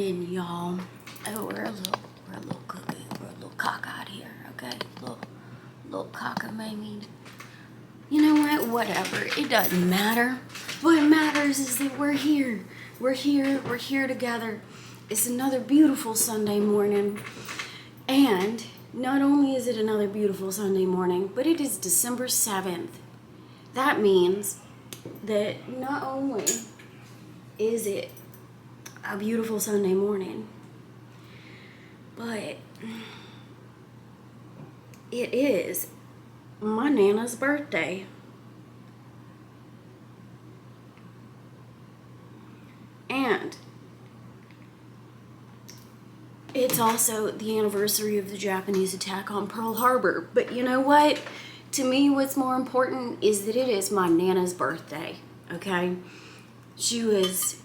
morning, y'all. Oh, we're a little cookie. We're a little cockeyed here, okay? Little cockamamie. You know what? Whatever. It doesn't matter. What matters is that we're here. We're here together. It's another beautiful Sunday morning. And not only is it another beautiful Sunday morning, but it is December 7th. That means that not only is it a beautiful Sunday morning, but it is my Nana's birthday. And it's also the anniversary of the Japanese attack on Pearl Harbor. But you know what? To me, what's more important is that it is my Nana's birthday, okay? She was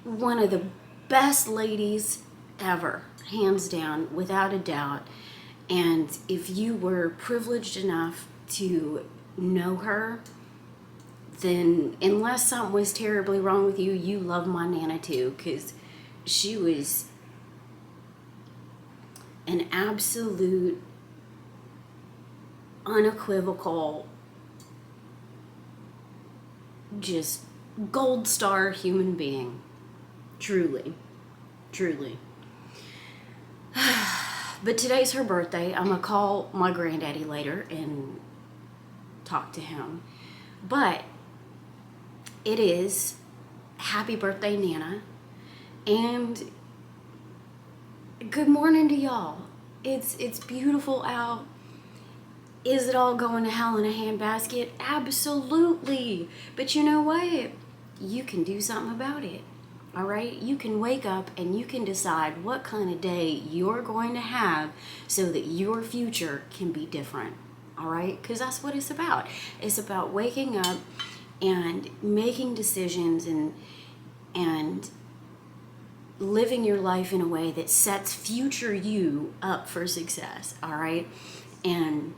one of the best ladies ever, hands down, without a doubt. And if you were privileged enough to know her, then unless something was terribly wrong with you, you love my Nana too, because she was an absolute, unequivocal, just gold star human being. Truly. But today's her birthday. I'm gonna call my granddaddy later and talk to him. But it is happy birthday, Nana. And good morning to y'all. It's beautiful out. Is it all going to hell in a handbasket? Absolutely. But you know what? You can do something about it. All right? You can wake up and you can decide what kind of day you're going to have so that your future can be different. All right? Because that's what it's about. It's about waking up and making decisions and living your life in a way that sets future you up for success. All right? And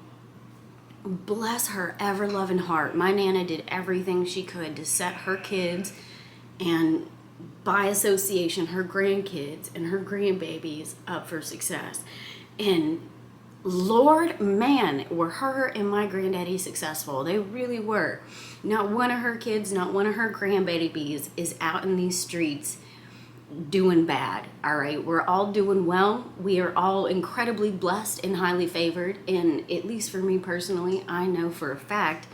bless her ever-loving heart. My Nana did everything she could to set her kids and, by association, her grandkids and her grandbabies up for success. And Lord, man, were her and my granddaddy successful. They really were. Not one of her kids, not one of her grandbabies is out in these streets doing bad. All right, we're all doing well. We are all incredibly blessed and highly favored, and at least for me personally, I know for a fact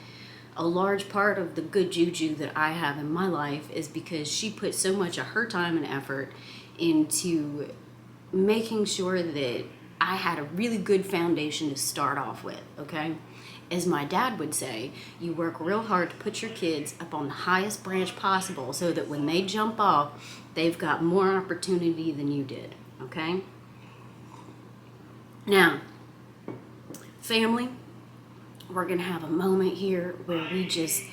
a large part of the good juju that I have in my life is because she put so much of her time and effort into making sure that I had a really good foundation to start off with. Okay, as my dad would say, you work real hard to put your kids up on the highest branch possible so that when they jump off, they've got more opportunity than you did, okay? Now, family, we're going to have a moment here where we just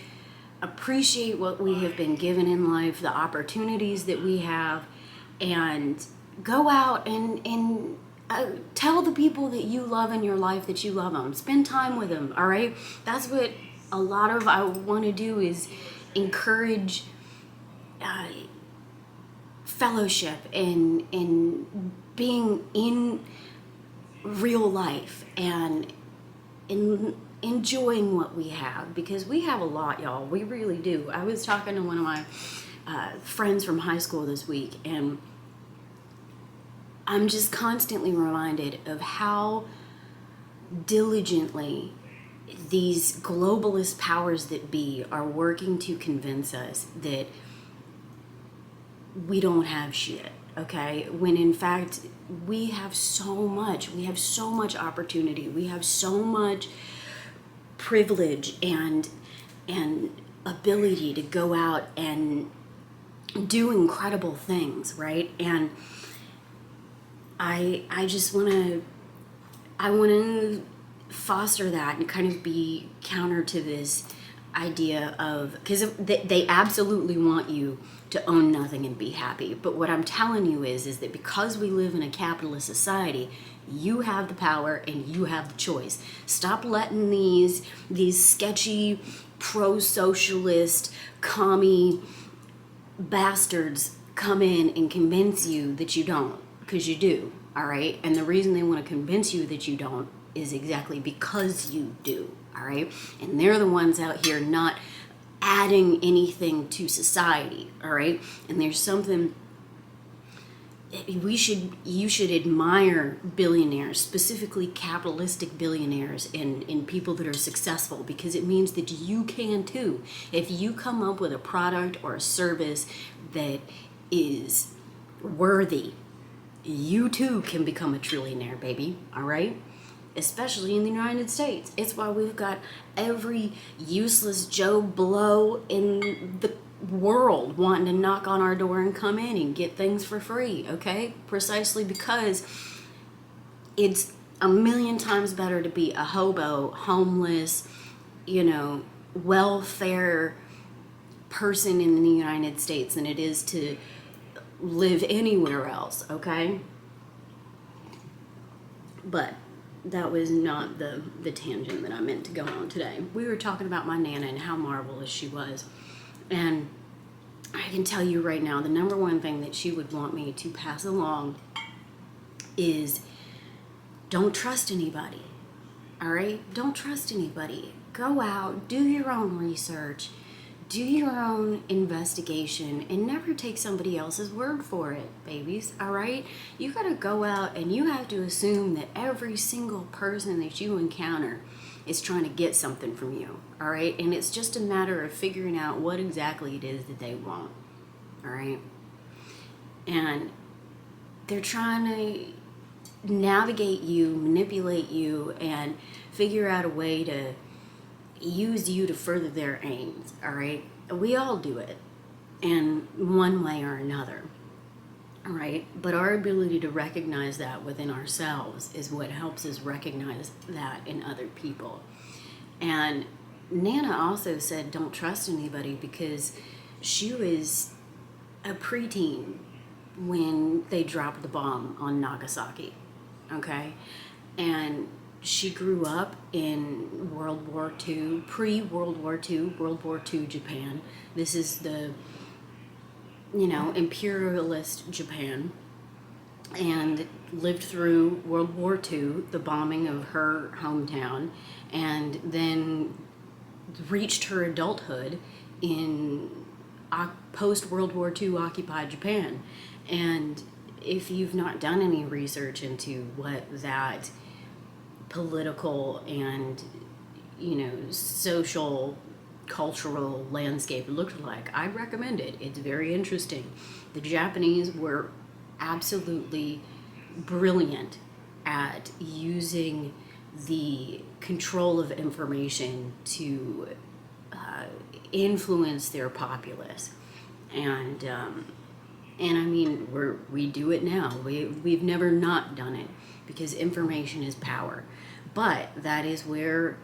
appreciate what we have been given in life, the opportunities that we have, and go out and tell the people that you love in your life that you love them. Spend time with them, all right? That's what a lot of I want to do is encourage fellowship and being in real life and in enjoying what we have, because we have a lot, y'all. We really do. I was talking to one of my friends from high school this week, and I'm just constantly reminded of how diligently these globalist powers that be are working to convince us that we don't have shit, okay? When in fact, we have so much opportunity. We have so much privilege and ability to go out and do incredible things, right? And I just want to foster that and kind of be counter to this idea of, because they absolutely want you to own nothing and be happy. But what I'm telling you is that because we live in a capitalist society, you have the power and you have the choice. Stop letting these sketchy pro-socialist commie bastards come in and convince you that you don't, because you do, all right? And the reason they want to convince you that you don't is exactly because you do, all right? And they're the ones out here not adding anything to society, all right? And there's something you should admire billionaires, specifically capitalistic billionaires and people that are successful, because it means that you can too. If you come up with a product or a service that is worthy, you too can become a trillionaire, baby, all right? Especially in the United States. It's why we've got every useless Joe Blow in the world wanting to knock on our door and come in and get things for free, okay? Precisely because it's a million times better to be a hobo, homeless, welfare person in the United States than it is to live anywhere else, okay? But that was not the tangent that I meant to go on today. We were talking about my Nana and how marvelous she was. And I can tell you right now, the number one thing that she would want me to pass along is don't trust anybody. All right? Don't trust anybody. Go out, do your own research, do your own investigation, and never take somebody else's word for it, babies, all right? You gotta go out and you have to assume that every single person that you encounter is trying to get something from you, all right? And it's just a matter of figuring out what exactly it is that they want, all right? And they're trying to navigate you, manipulate you, and figure out a way to use you to further their aims, all right? We all do it in one way or another, all right? But our ability to recognize that within ourselves is what helps us recognize that in other people. And Nana also said don't trust anybody because she was a preteen when they dropped the bomb on Nagasaki, okay? And she grew up in World War II, pre-World War II, World War II Japan. This is the, imperialist Japan, and lived through World War II, the bombing of her hometown, and then reached her adulthood in post-World War II occupied Japan. And if you've not done any research into what that political and social cultural landscape looked like, I recommend it. It's very interesting. The Japanese were absolutely brilliant at using the control of information to influence their populace, and I mean we do it now. We've never not done it because information is power. But that is where,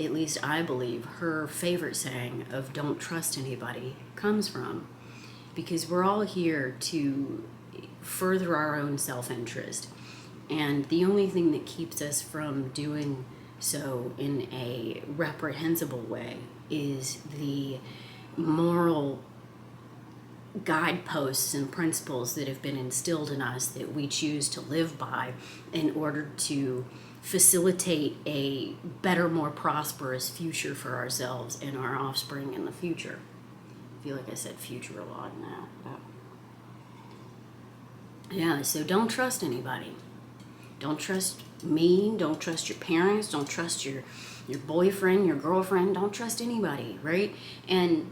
at least I believe, her favorite saying of don't trust anybody comes from, because we're all here to further our own self-interest, and the only thing that keeps us from doing so in a reprehensible way is the moral guideposts and principles that have been instilled in us that we choose to live by in order to facilitate a better, more prosperous future for ourselves and our offspring in the future. I feel like I said future a lot now. Yeah, so don't trust anybody. Don't trust me, don't trust your parents, don't trust your boyfriend, your girlfriend, don't trust anybody, right? And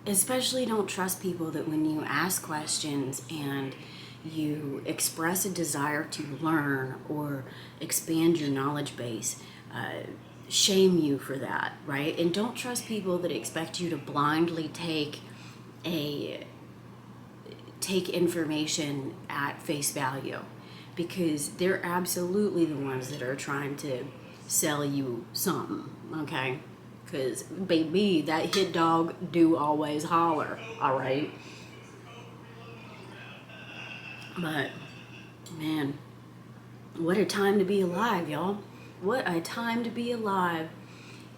especially don't trust people that when you ask questions and you express a desire to learn or expand your knowledge base, shame you for that, right? And don't trust people that expect you to blindly take information at face value, because they're absolutely the ones that are trying to sell you something, okay? Because, baby, that hit dog do always holler, all right? But, man, what a time to be alive, y'all. What a time to be alive.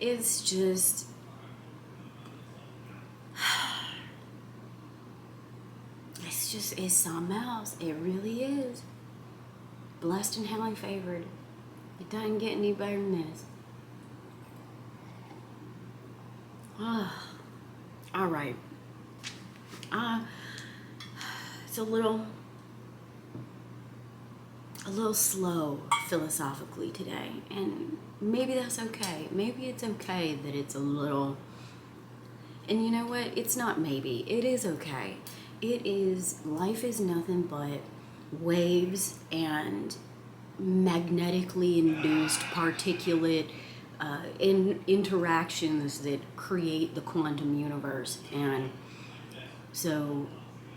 It's just... it's something else. It really is. Blessed and highly favored. It doesn't get any better than this. All right. It's a little slow philosophically today, and maybe that's okay. Maybe it's okay that it's a little, and you know what? It's not maybe. It is okay. It is, life is nothing but waves and magnetically induced particulate interactions that create the quantum universe. And so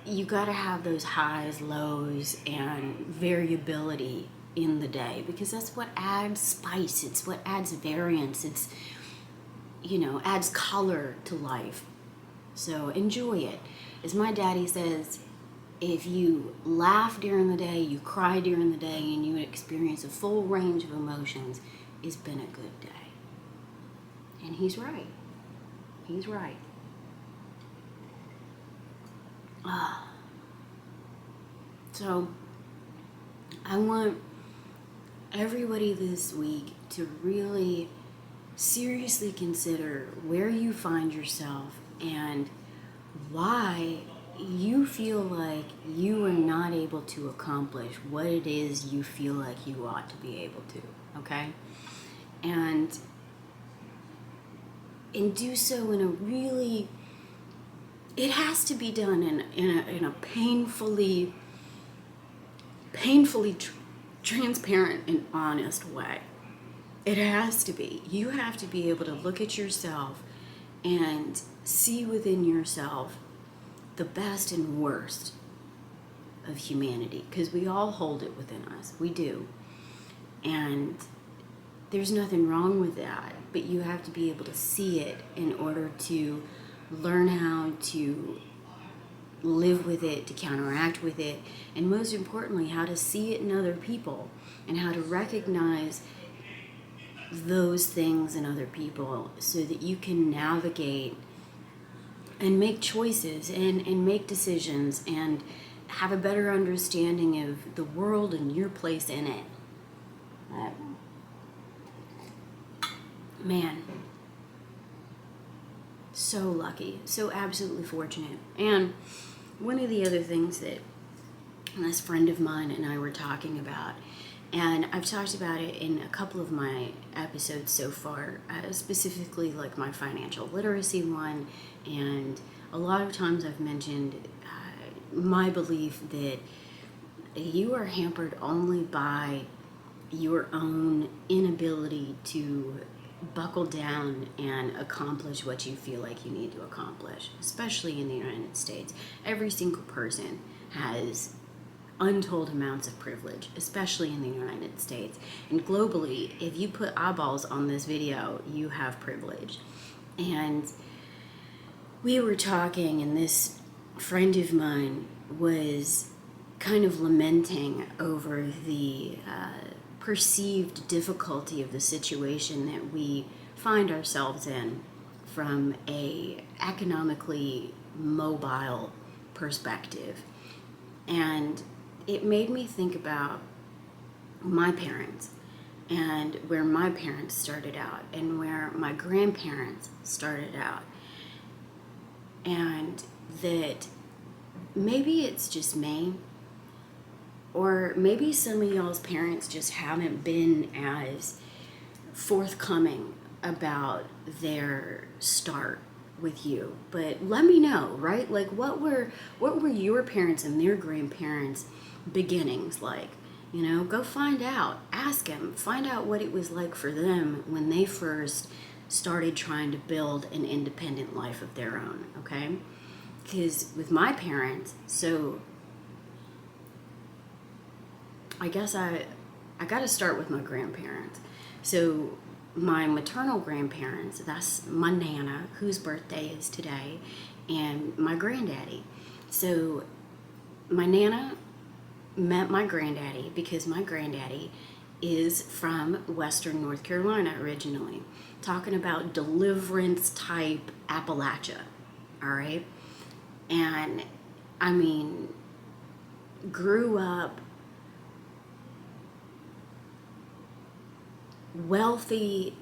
you got to have those highs, lows, and variability in the day, because that's what adds spice. It's what adds variance. It's, adds color to life. So enjoy it. As my daddy says, if you laugh during the day, you cry during the day, and you experience a full range of emotions, it's been a good day. And he's right. He's right. So I want everybody this week to really seriously consider where you find yourself and why you feel like you are not able to accomplish what it is you feel like you ought to be able to, okay? And do so in a really, it has to be done in a painfully transparent and honest way. It has to be. You have to be able to look at yourself and see within yourself the best and worst of humanity, because we all hold it within us. We do. And there's nothing wrong with that, but you have to be able to see it in order to learn how to live with it, to counteract with it, and most importantly, how to see it in other people and how to recognize those things in other people so that you can navigate and make choices and make decisions and have a better understanding of the world and your place in it. Man, so lucky, so absolutely fortunate. And one of the other things that this friend of mine and I were talking about, and I've talked about it in a couple of my episodes so far, specifically like my financial literacy one, and a lot of times I've mentioned my belief that you are hampered only by your own inability to buckle down and accomplish what you feel like you need to accomplish, especially in the United States. Every single person has untold amounts of privilege, especially in the United States. And globally, if you put eyeballs on this video, you have privilege. And we were talking, and this friend of mine was kind of lamenting over the perceived difficulty of the situation that we find ourselves in from a economically mobile perspective. And it made me think about my parents and where my parents started out and where my grandparents started out. And that maybe it's just me, or maybe some of y'all's parents just haven't been as forthcoming about their start with you. But let me know, right? Like, what were your parents and their grandparents' beginnings like? Go find out. Ask them. Find out what it was like for them when they first started trying to build an independent life of their own, okay? Because with my parents, so I guess I got to start with my grandparents. So my maternal grandparents, that's my Nana, whose birthday is today, and my granddaddy. So my Nana met my granddaddy because my granddaddy is from Western North Carolina originally, talking about deliverance type Appalachia, all right? And I mean, grew up wealthy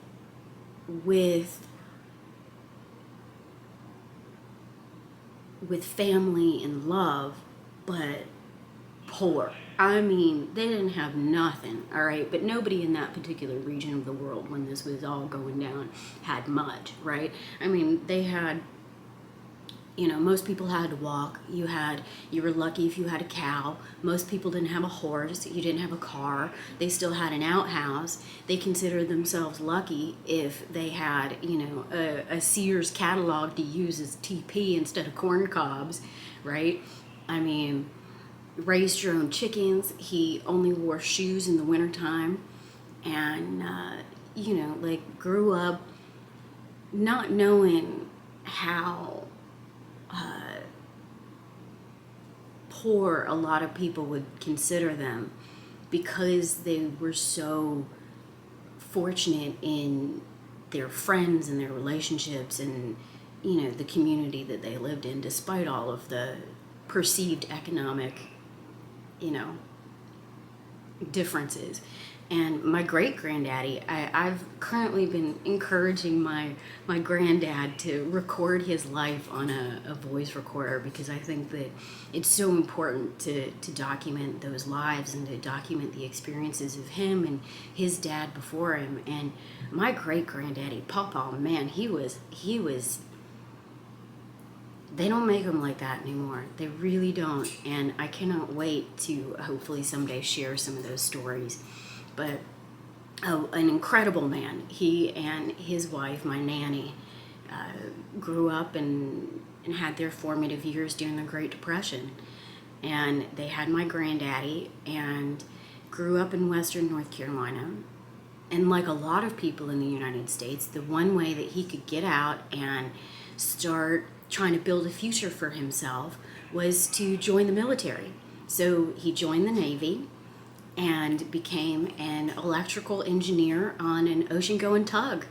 with family and love, but poor. I mean, they didn't have nothing, all right? But nobody in that particular region of the world when this was all going down had much, right? I mean, they had, most people had to walk. You were lucky if you had a cow. Most people didn't have a horse. You didn't have a car. They still had an outhouse. They considered themselves lucky if they had, a Sears catalog to use as TP instead of corn cobs, right? I mean, raised your own chickens. He only wore shoes in the wintertime. And, grew up not knowing how poor a lot of people would consider them because they were so fortunate in their friends and their relationships and the community that they lived in, despite all of the perceived economic differences. And my great-granddaddy, I've currently been encouraging my granddad to record his life on a voice recorder because I think that it's so important to document those lives and to document the experiences of him and his dad before him. And my great-granddaddy, Papa, man, he was they don't make them like that anymore. They really don't. And I cannot wait to hopefully someday share some of those stories. But an incredible man. He and his wife, my nanny, grew up and had their formative years during the Great Depression. And they had my granddaddy and grew up in Western North Carolina. And like a lot of people in the United States, the one way that he could get out and start trying to build a future for himself was to join the military. So he joined the Navy and became an electrical engineer on an ocean-going tug.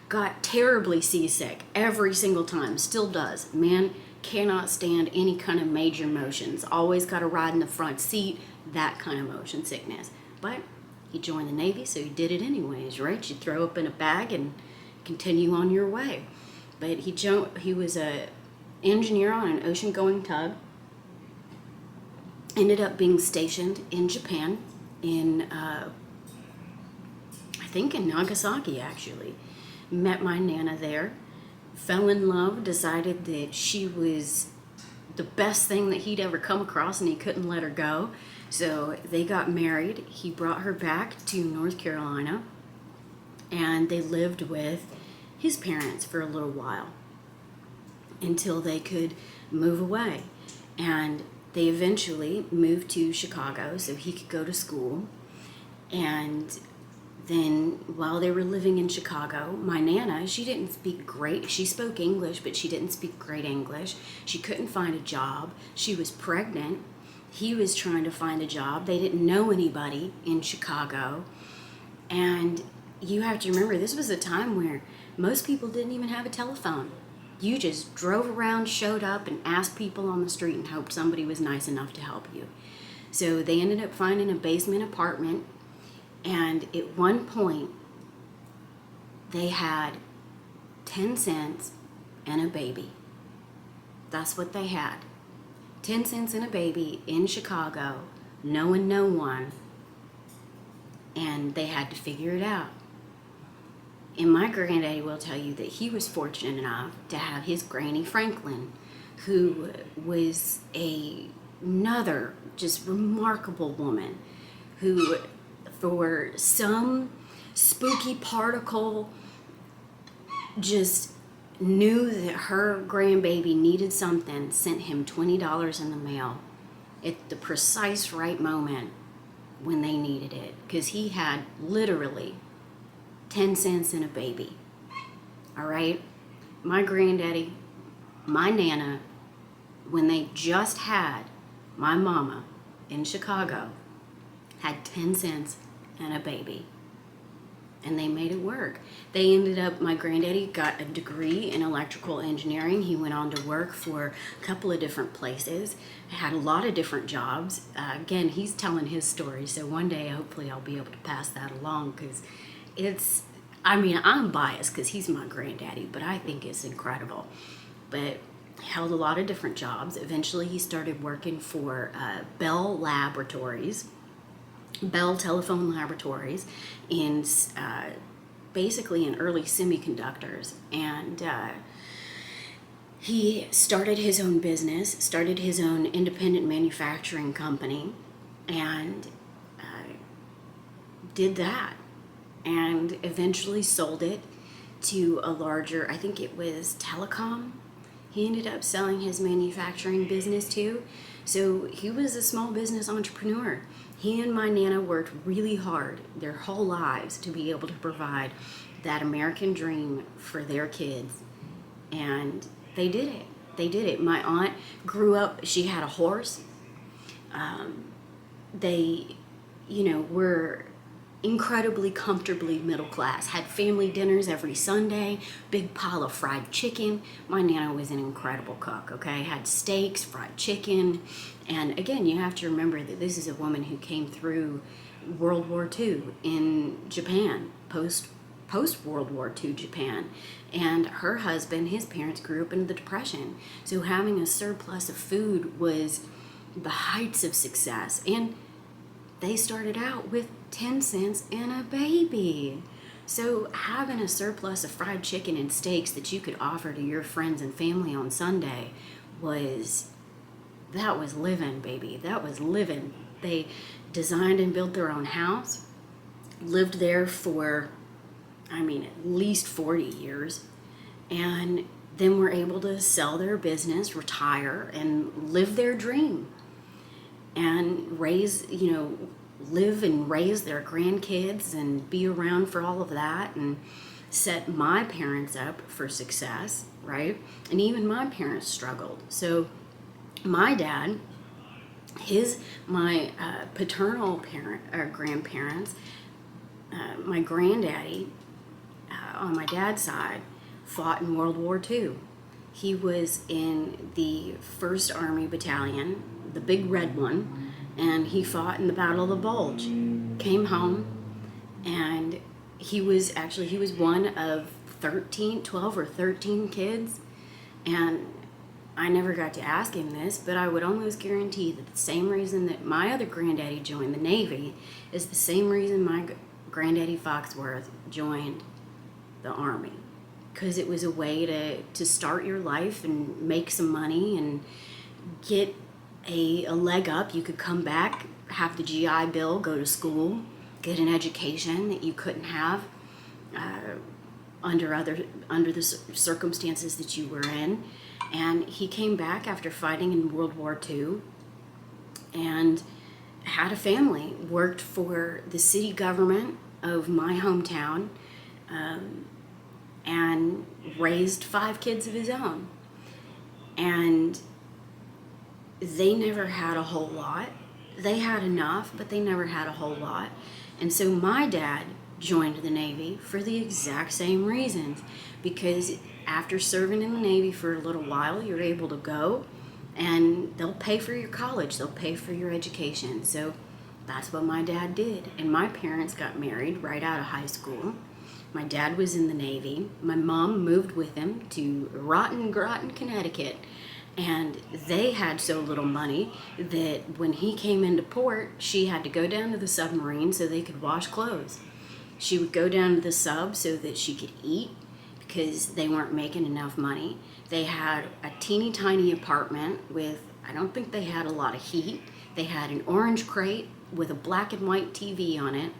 Got terribly seasick every single time, still does. Man cannot stand any kind of major motions. Always got to ride in the front seat, that kind of motion sickness. But he joined the Navy, so he did it anyways, right? You throw up in a bag and continue on your way. But he was a engineer on an ocean-going tug. Ended up being stationed in Japan, I think in Nagasaki actually. Met my Nana there, fell in love, decided that she was the best thing that he'd ever come across and he couldn't let her go. So they got married. He brought her back to North Carolina and they lived with his parents for a little while until they could move away. And they eventually moved to Chicago so he could go to school. And then while they were living in Chicago, my Nana, she didn't speak great. She spoke English, but she didn't speak great English. She couldn't find a job. She was pregnant. He was trying to find a job. They didn't know anybody in Chicago. And you have to remember, this was a time where most people didn't even have a telephone. You just drove around, showed up, and asked people on the street and hoped somebody was nice enough to help you. So they ended up finding a basement apartment, and at one point, they had 10 cents and a baby. That's what they had. 10 cents and a baby in Chicago, knowing no one, and they had to figure it out. And my granddaddy will tell you that he was fortunate enough to have his Granny Franklin, who was another just remarkable woman who, for some spooky particle, just knew that her grandbaby needed something, sent him $20 in the mail at the precise right moment when they needed it, because he had literally 10 cents and a baby. All right? My granddaddy, my Nana, when they just had my mama in Chicago, had 10 cents and a baby. and they made it work. They ended up, my granddaddy got a degree in electrical engineering. He went on to work for a couple of different places, had a lot of different jobs. Again, he's telling his story, so one day hopefully I'll be able to pass that along, because it's, I mean, I'm biased because he's my granddaddy, but I think it's incredible. But held a lot of different jobs. Eventually he started working for Bell Laboratories, Bell Telephone Laboratories, in basically in early semiconductors. And he started his own business, started his own independent manufacturing company, and did that. And eventually sold it to a larger, I think it was telecom. He ended up selling his manufacturing business to. So he was a small business entrepreneur. He and my Nana worked really hard their whole lives to be able to provide that American dream for their kids. And they did it. They did it. My aunt grew up, she had a horse. They, were incredibly comfortably middle class, had family dinners every Sunday, big pile of fried chicken. My Nana was an incredible cook, okay? Had steaks, fried chicken. And again, you have to remember that this is a woman who came through World War II in Japan, post World War II Japan. And her husband, his parents grew up in the Depression. So having a surplus of food was the heights of success. And they started out with 10 cents and a baby. So having a surplus of fried chicken and steaks that you could offer to your friends and family on Sunday that was living, baby. That was living. They designed and built their own house, lived there for, at least 40 years, and then were able to sell their business, retire, and live their dream. And live and raise their grandkids and be around for all of that, and set my parents up for success, right? And even my parents struggled. So my dad, my paternal grandparents, my granddaddy on my dad's side fought in World War II. He was in the 1st Army Battalion, the big red one, and he fought in the Battle of the Bulge. Came home, and he was one of 12 or 13 kids, and I never got to ask him this, but I would almost guarantee that the same reason that my other granddaddy joined the Navy is the same reason my granddaddy Foxworth joined the Army. Because it was a way to start your life and make some money and get a leg up. You could come back, have the GI Bill, go to school, get an education that you couldn't have under the circumstances that you were in. And he came back after fighting in World War II and had a family, worked for the city government of my hometown, and raised 5 kids of his own. And they never had a whole lot. They had enough, but they never had a whole lot. And so my dad joined the Navy for the exact same reasons, because after serving in the Navy for a little while, you're able to go and they'll pay for your college, they'll pay for your education. So that's what my dad did. And my parents got married right out of high school. My dad was in the Navy. My mom moved with him to Rotten Groton, Connecticut. And they had so little money that when he came into port, she had to go down to the submarine so they could wash clothes. She would go down to the sub so that she could eat, because they weren't making enough money. They had a teeny tiny apartment with, I don't think they had a lot of heat. They had an orange crate with a black and white TV on it.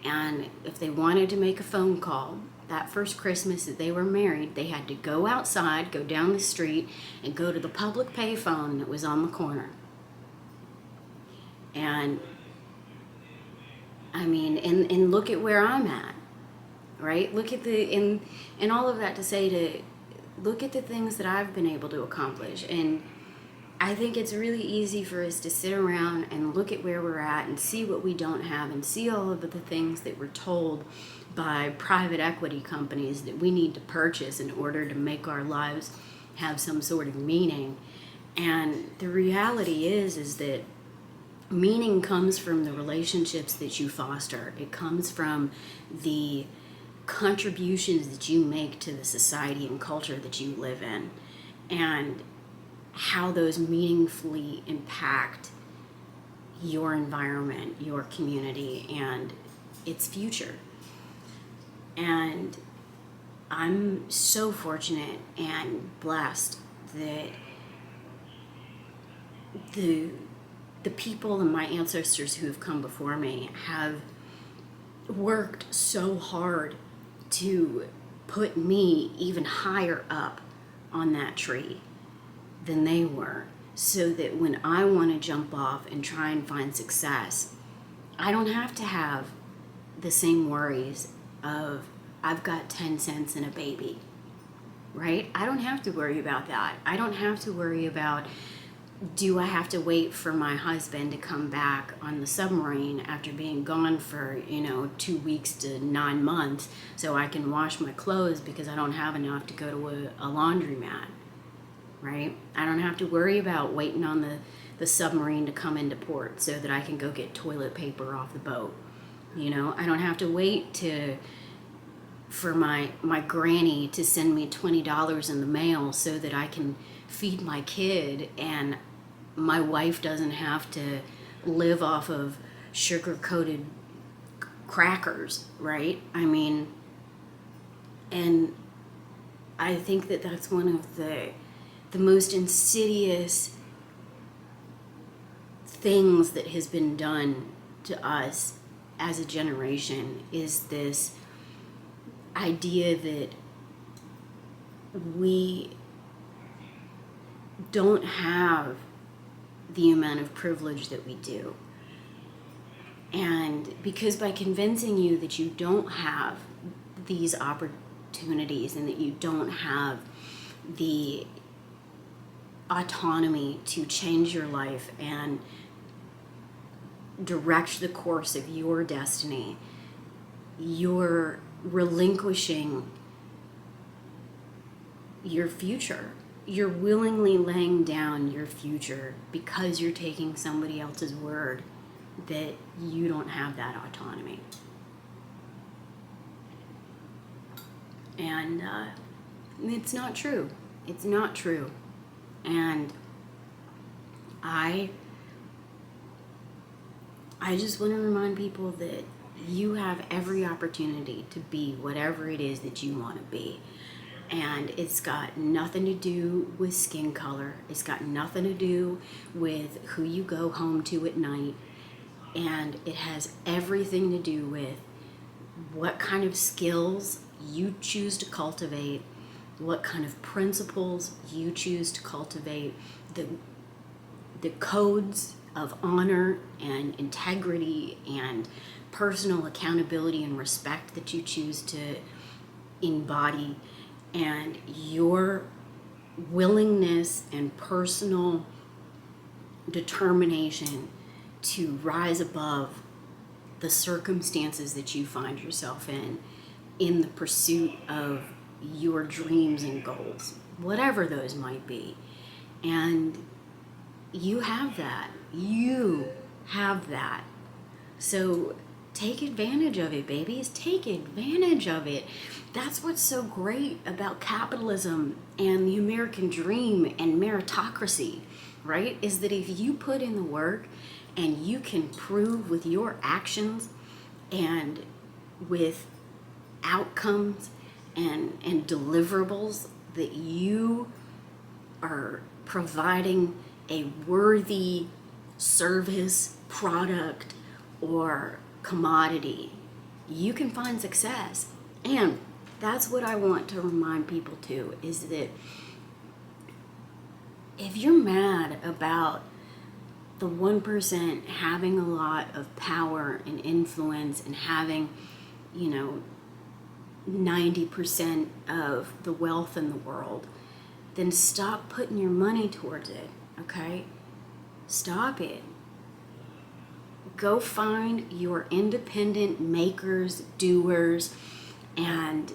And if they wanted to make a phone call, that first Christmas that they were married, they had to go outside, go down the street, and go to the public payphone that was on the corner. And and look at where I'm at, right? Look at and all of that to say, to look at the things that I've been able to accomplish. And I think it's really easy for us to sit around and look at where we're at and see what we don't have and see all of the things that we're told by private equity companies that we need to purchase in order to make our lives have some sort of meaning. And the reality is that meaning comes from the relationships that you foster. It comes from the contributions that you make to the society and culture that you live in, and how those meaningfully impact your environment, your community, and its future. And I'm so fortunate and blessed that the people and my ancestors who have come before me have worked so hard to put me even higher up on that tree than they were, so that when I want to jump off and try and find success, I don't have to have the same worries of I've got 10 cents in a baby, right? I don't have to worry about that. I don't have to worry about, do I have to wait for my husband to come back on the submarine after being gone for 2 weeks to 9 months so I can wash my clothes because I don't have enough to go to a laundromat, right? I don't have to worry about waiting on the submarine to come into port so that I can go get toilet paper off the boat. I don't have to wait for my granny to send me $20 in the mail so that I can feed my kid, and my wife doesn't have to live off of sugar-coated crackers, right? And I think that that's one of the most insidious things that has been done to us as a generation, is this idea that we don't have the amount of privilege that we do. And because by convincing you that you don't have these opportunities and that you don't have the autonomy to change your life and direct the course of your destiny, you're relinquishing your future. You're willingly laying down your future because you're taking somebody else's word that you don't have that autonomy. And it's not true. It's not true. And I just want to remind people that you have every opportunity to be whatever it is that you want to be. And it's got nothing to do with skin color. It's got nothing to do with who you go home to at night. And it has everything to do with what kind of skills you choose to cultivate, what kind of principles you choose to cultivate, the codes of honor and integrity and personal accountability and respect that you choose to embody, and your willingness and personal determination to rise above the circumstances that you find yourself in the pursuit of your dreams and goals, whatever those might be. And you have that. You have that. So take advantage of it, babies. Take advantage of it. That's what's so great about capitalism and the American dream and meritocracy, right? Is that if you put in the work and you can prove with your actions and with outcomes and deliverables that you are providing a worthy service, product, or commodity, you can find success. And that's what I want to remind people too, is that if you're mad about the 1% having a lot of power and influence and having, 90% of the wealth in the world, then stop putting your money towards it, okay? Stop it. Go find your independent makers, doers, and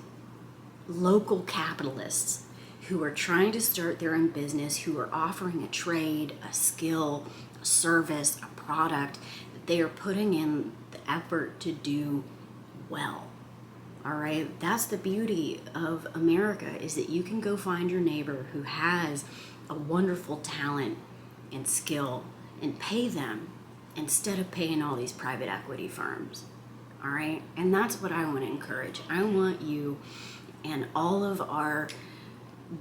local capitalists who are trying to start their own business, who are offering a trade, a skill, a service, a product that they are putting in the effort to do well. All right, that's the beauty of America, is that you can go find your neighbor who has a wonderful talent and skill and pay them instead of paying all these private equity firms. All right, and that's what I want to encourage. I want you and all of our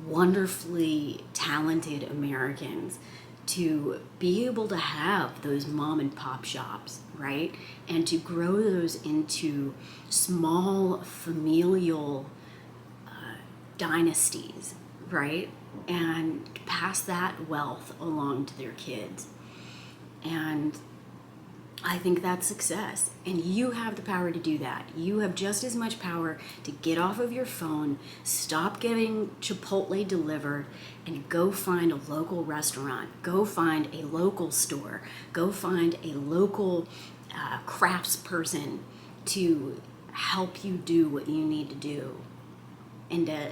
wonderfully talented Americans to be able to have those mom and pop shops, right? And to grow those into small familial dynasties, right? And pass that wealth along to their kids. And I think that's success. And you have the power to do that. You have just as much power to get off of your phone, stop getting Chipotle delivered, and go find a local restaurant. Go find a local store. Go find a local craftsperson to help you do what you need to do and to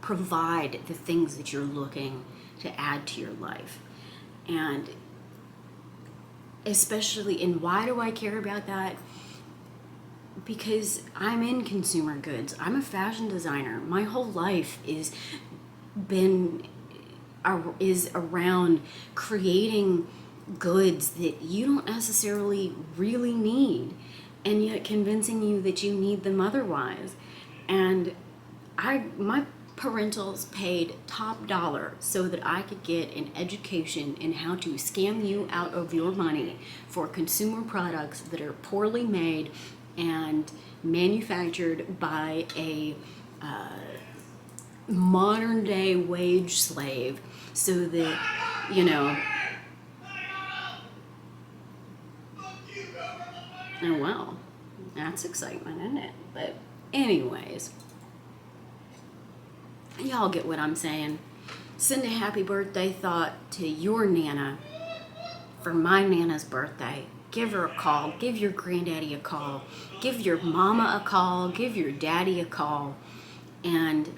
provide the things that you're looking to add to your life. And especially, and why do I care about that? Because I'm in consumer goods. I'm a fashion designer. My whole life is around creating goods that you don't necessarily really need, and yet convincing you that you need them otherwise. And my parentals paid top dollar so that I could get an education in how to scam you out of your money for consumer products that are poorly made and manufactured by a modern day wage slave, so that, you know, oh well, that's excitement, isn't it? But anyways, y'all get what I'm saying. Send a happy birthday thought to your Nana for my Nana's birthday. Give her a call. Give your granddaddy a call. Give your mama a call. Give your daddy a call. And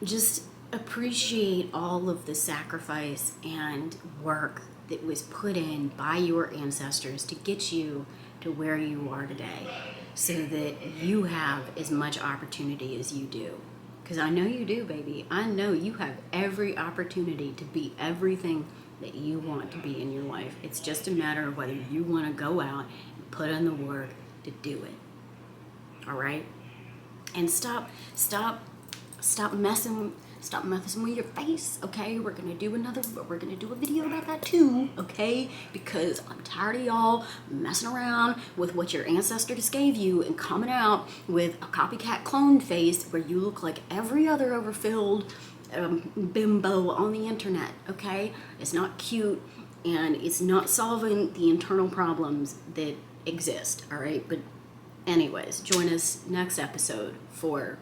just appreciate all of the sacrifice and work that was put in by your ancestors to get you to where you are today, so that you have as much opportunity as you do. Because I know you do, baby. I know you have every opportunity to be everything that you want to be in your life. It's just a matter of whether you want to go out and put in the work to do it. All right? And stop messing with your face, okay? We're gonna do a video about that too, okay? Because I'm tired of y'all messing around with what your ancestor just gave you and coming out with a copycat clone face where you look like every other overfilled bimbo on the internet, okay? It's not cute, and it's not solving the internal problems that exist, all right? But anyways, join us next episode for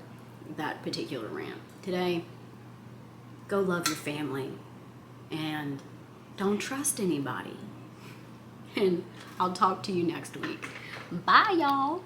that particular rant. Today, go love your family and don't trust anybody. And I'll talk to you next week. Bye, y'all.